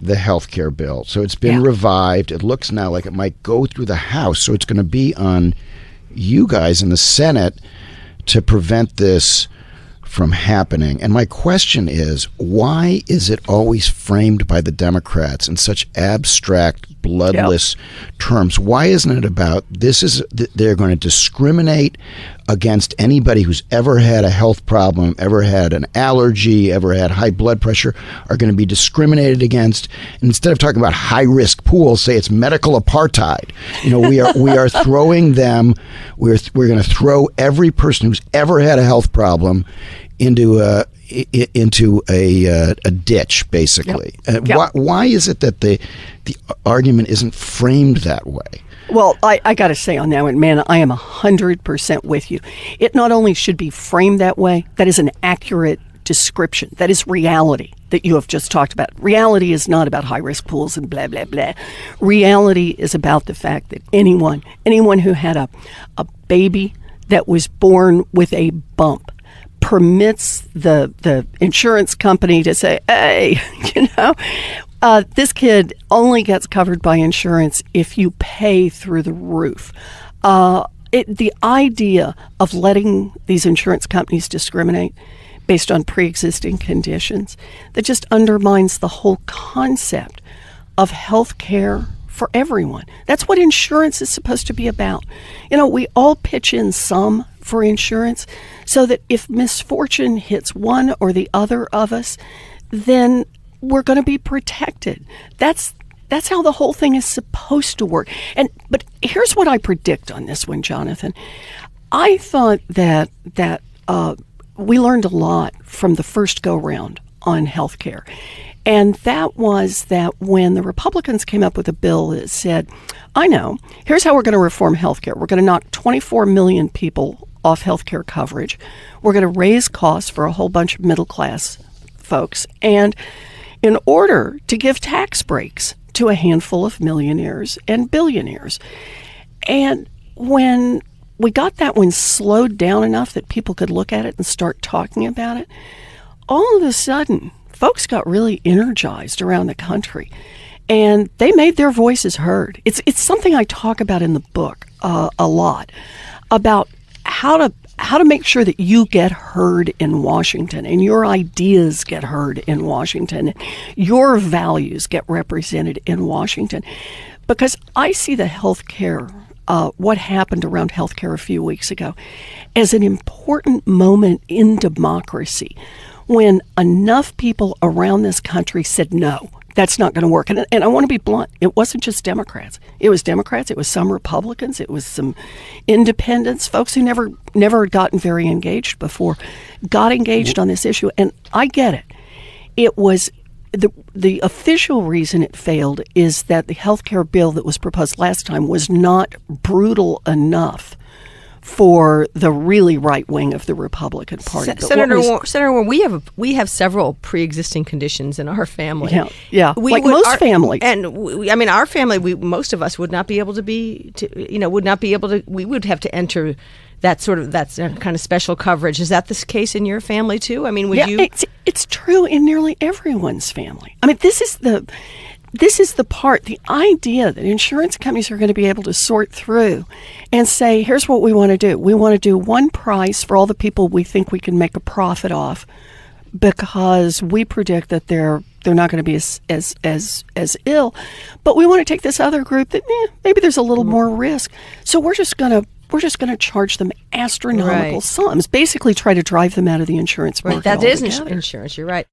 the health care bill. So it's been revived. It looks now like it might go through the House. So it's going to be on you guys in the Senate to prevent this from happening. And my question is, why is it always framed by the Democrats in such abstract, bloodless terms? Why isn't it about they're going to discriminate against anybody who's ever had a health problem, ever had an allergy, ever had high blood pressure, are going to be discriminated against? And instead of talking about high-risk pools, say it's medical apartheid. We are throwing them. We're going to throw every person who's ever had a health problem into a ditch, basically. Why is it that the argument isn't framed that way? Well, I got to say on that one, man, I am 100% with you. It not only should be framed that way, that is an accurate description. That is reality that you have just talked about. Reality is not about high-risk pools and blah, blah, blah. Reality is about the fact that anyone who had a baby that was born with a bump permits the insurance company to say, hey, this kid only gets covered by insurance if you pay through the roof. The idea of letting these insurance companies discriminate based on pre-existing conditions, that just undermines the whole concept of health care for everyone. That's what insurance is supposed to be about. We all pitch in some for insurance so that if misfortune hits one or the other of us, then we're going to be protected. That's how the whole thing is supposed to work. But here's what I predict on this one, Jonathan. I thought that we learned a lot from the first go-round on health care. And that was that when the Republicans came up with a bill that said, I know, here's how we're going to reform health care. We're going to knock 24 million people off health care coverage. We're going to raise costs for a whole bunch of middle-class folks. And in order to give tax breaks to a handful of millionaires and billionaires. And when we got that one slowed down enough that people could look at it and start talking about it, all of a sudden, folks got really energized around the country, and they made their voices heard. It's something I talk about in the book a lot, about how to make sure that you get heard in Washington and your ideas get heard in Washington, your values get represented in Washington. Because I see the health care, what happened around health care a few weeks ago, as an important moment in democracy when enough people around this country said, no, that's not going to work. And I want to be blunt. It wasn't just Democrats. It was Democrats. It was some Republicans. It was some independents, folks who never had gotten very engaged before, got engaged on this issue. And I get it. It was the official reason it failed is that the health care bill that was proposed last time was not brutal enough for the really right wing of the Republican Party. Senator Warren, we have several pre-existing conditions in our family. Yeah, most families. And our family, most of us would not be able to we would have to enter that's kind of special coverage. Is that the case in your family too? I mean, it's true in nearly everyone's family. I mean, this is the part, the idea that insurance companies are going to be able to sort through and say, here's what we want to do. We want to do one price for all the people we think we can make a profit off because we predict that they're not going to be as ill. But we want to take this other group that maybe there's a little more risk. So we're just going to charge them astronomical sums, basically try to drive them out of the insurance market. That is altogether. Insurance, you're right.